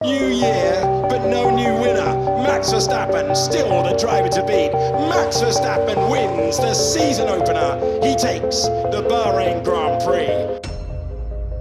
New year, but no new winner. Max Verstappen, still the driver to beat. Max Verstappen wins the season opener. He takes the Bahrain Grand Prix.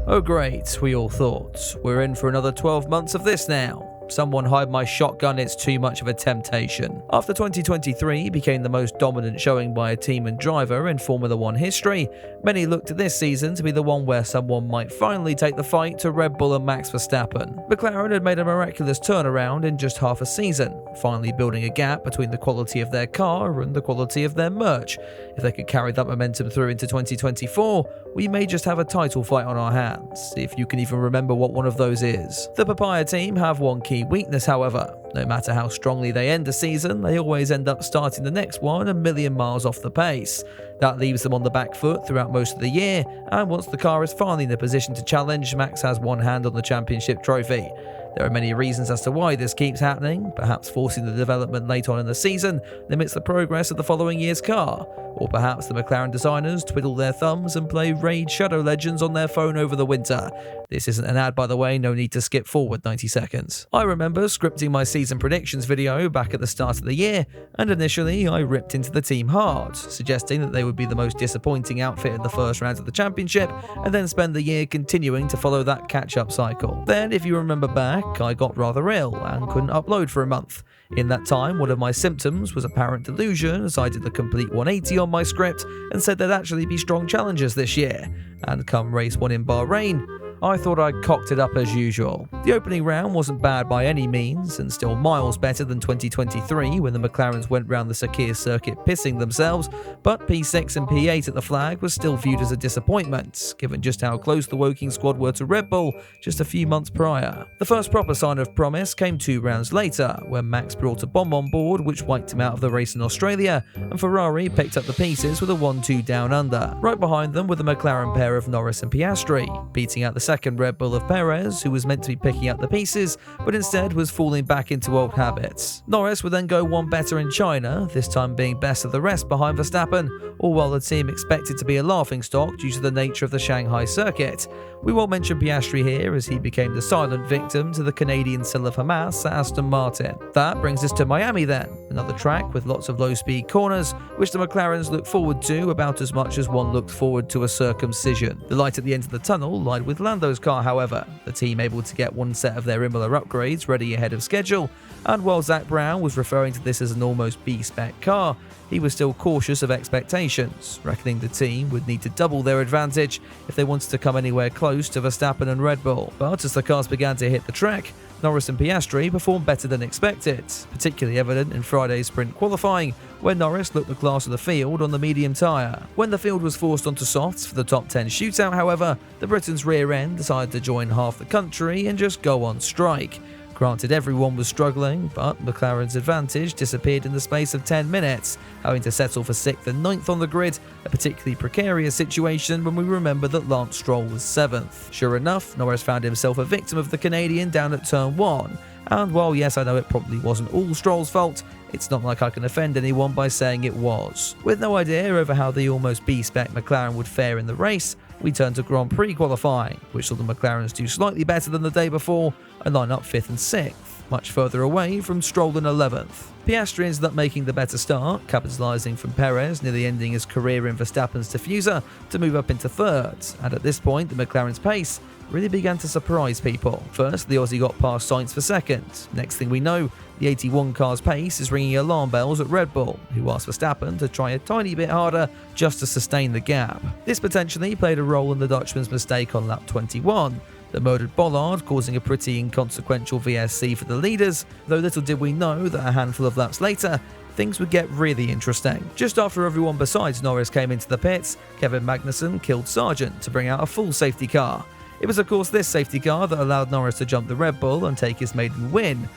Oh great, we all thought. We're in for another 12 months of this now. Someone hide my shotgun, it's too much of a temptation. After 2023 became the most dominant showing by a team and driver in Formula 1 history, many looked at this season to be the one where someone might finally take the fight to Red Bull and Max Verstappen. McLaren had made a miraculous turnaround in just half a season, finally building a gap between the quality of their car and the quality of their merch. If they could carry that momentum through into 2024, we may just have a title fight on our hands, if you can even remember what one of those is. The Papaya team have one key weakness, however. No matter how strongly they end a season, they always end up starting the next one a million miles off the pace. That leaves them on the back foot throughout most of the year, and once the car is finally in a position to challenge, Max has one hand on the championship trophy. There are many reasons as to why this keeps happening, perhaps forcing the development late on in the season limits the progress of the following year's car, or perhaps the McLaren designers twiddle their thumbs and play Raid Shadow Legends on their phone over the winter. This isn't an ad, by the way, no need to skip forward 90 seconds. I remember scripting my season predictions video back at the start of the year, and initially I ripped into the team hard, suggesting that they would be the most disappointing outfit in the first round of the championship, and then spend the year continuing to follow that catch-up cycle. Then, if you remember back, I got rather ill and couldn't upload for a month. In that time, one of my symptoms was apparent delusion as I did a complete 180 on my script and said there'd actually be strong challengers this year. And come race 1 in Bahrain, I thought I cocked it up as usual. The opening round wasn't bad by any means, and still miles better than 2023 when the McLarens went round the Sakir circuit pissing themselves, but P6 and P8 at the flag was still viewed as a disappointment, given just how close the Woking squad were to Red Bull just a few months prior. The first proper sign of promise came 2 rounds later, when Max brought a bomb on board which wiped him out of the race in Australia, and Ferrari picked up the pieces with a 1-2 down under. Right behind them were the McLaren pair of Norris and Piastri, beating out the second Red Bull of Perez, who was meant to be picking up the pieces, but instead was falling back into old habits. Norris would then go one better in China, this time being best of the rest behind Verstappen, all while the team expected to be a laughingstock due to the nature of the Shanghai circuit. We won't mention Piastri here, as he became the silent victim to the Canadian son of Hamas at Aston Martin. That brings us to Miami then, another track with lots of low-speed corners, which the McLarens look forward to about as much as one looked forward to a circumcision. The light at the end of the tunnel lied with Lando's car, however, the team able to get one set of their Imola upgrades ready ahead of schedule, and while Zach Brown was referring to this as an almost B-spec car, he was still cautious of expectations, reckoning the team would need to double their advantage if they wanted to come anywhere close to Verstappen and Red Bull. But as the cars began to hit the track, Norris and Piastri performed better than expected, particularly evident in Friday's sprint qualifying, where Norris looked the class of the field on the medium tyre. When the field was forced onto softs for the top 10 shootout, however, the Britain's rear end decided to join half the country and just go on strike. Granted, everyone was struggling, but McLaren's advantage disappeared in the space of 10 minutes, having to settle for 6th and 9th on the grid, a particularly precarious situation when we remember that Lance Stroll was 7th. Sure enough, Norris found himself a victim of the Canadian down at turn 1, and while yes, I know it probably wasn't all Stroll's fault, it's not like I can offend anyone by saying it was. With no idea over how the almost B-spec McLaren would fare in the race, we turn to Grand Prix qualifying, which saw the McLarens do slightly better than the day before and line up 5th and 6th, much further away from Stroll in 11th. Piastri ended up making the better start, capitalising from Perez, nearly ending his career in Verstappen's diffuser, to move up into 3rd, and at this point the McLaren's pace really began to surprise people. First, the Aussie got past Sainz for 2nd. Next thing we know, the 81 car's pace is ringing alarm bells at Red Bull, who asked Verstappen to try a tiny bit harder just to sustain the gap. This potentially played a role in the Dutchman's mistake on lap 21, that murdered Bollard, causing a pretty inconsequential VSC for the leaders, though little did we know that a handful of laps later, things would get really interesting. Just after everyone besides Norris came into the pits, Kevin Magnussen killed Sargent to bring out a full safety car. It was of course this safety car that allowed Norris to jump the Red Bull and take his maiden win.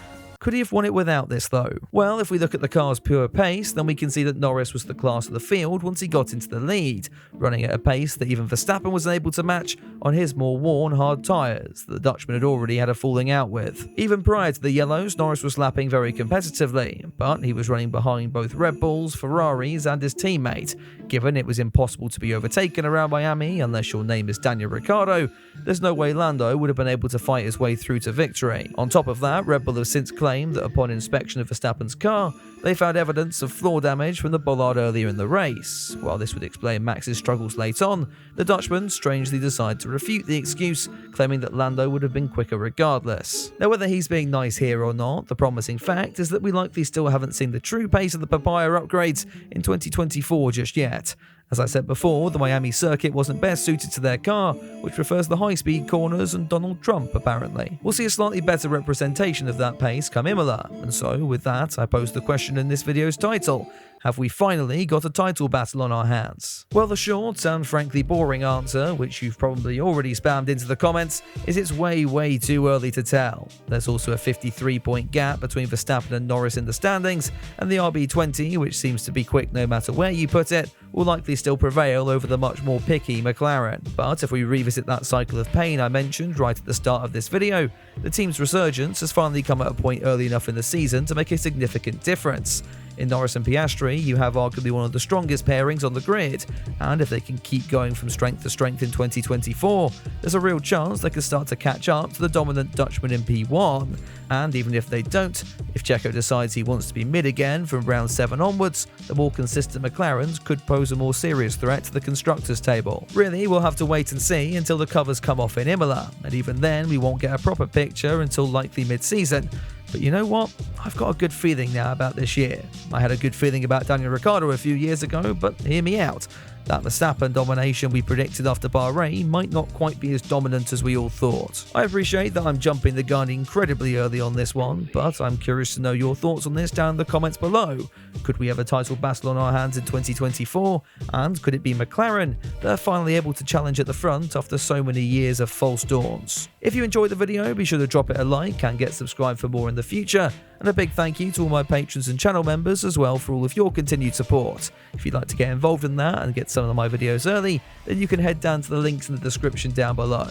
Could he have won it without this though? Well, if we look at the car's pure pace, then we can see that Norris was the class of the field once he got into the lead, running at a pace that even Verstappen was able to match on his more worn, hard tyres that the Dutchman had already had a falling out with. Even prior to the yellows, Norris was lapping very competitively, but he was running behind both Red Bulls, Ferraris and his teammate. Given it was impossible to be overtaken around Miami unless your name is Daniel Ricciardo, there's no way Lando would have been able to fight his way through to victory. On top of that, Red Bull have since claimed that upon inspection of Verstappen's car, they found evidence of floor damage from the bollard earlier in the race. While this would explain Max's struggles late on, the Dutchman strangely decided to refute the excuse, claiming that Lando would have been quicker regardless. Now, whether he's being nice here or not, the promising fact is that we likely still haven't seen the true pace of the Papaya upgrades in 2024 just yet. As I said before, the Miami circuit wasn't best suited to their car, which prefers the high-speed corners and Donald Trump, apparently. We'll see a slightly better representation of that pace come Imola, and so, with that, I pose the question in this video's title: have we finally got a title battle on our hands? Well, the short and frankly boring answer, which you've probably already spammed into the comments, is it's way too early to tell. There's also a 53-point gap between Verstappen and Norris in the standings, and the RB20, which seems to be quick no matter where you put it, will likely still prevail over the much more picky McLaren. But if we revisit that cycle of pain I mentioned right at the start of this video, the team's resurgence has finally come at a point early enough in the season to make a significant difference. In Norris and Piastri, you have arguably one of the strongest pairings on the grid, and if they can keep going from strength to strength in 2024, there's a real chance they could start to catch up to the dominant Dutchman in P1. And even if they don't, if Checo decides he wants to be mid again from round 7 onwards, the more consistent McLarens could pose a more serious threat to the constructors' table. Really, we'll have to wait and see until the covers come off in Imola, and even then we won't get a proper picture until likely mid-season. But you know what? I've got a good feeling now about this year. I had a good feeling about Daniel Ricciardo a few years ago, but hear me out. That Verstappen domination we predicted after Bahrain might not quite be as dominant as we all thought. I appreciate that I'm jumping the gun incredibly early on this one, but I'm curious to know your thoughts on this down in the comments below. Could we have a title battle on our hands in 2024? And could it be McLaren that are finally able to challenge at the front after so many years of false dawns? If you enjoyed the video, be sure to drop it a like and get subscribed for more in the future. And a big thank you to all my patrons and channel members as well for all of your continued support. If you'd like to get involved in that and get some of my videos early, then you can head down to the links in the description down below.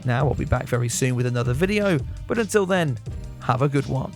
Now, I'll be back very soon with another video, but until then, have a good one.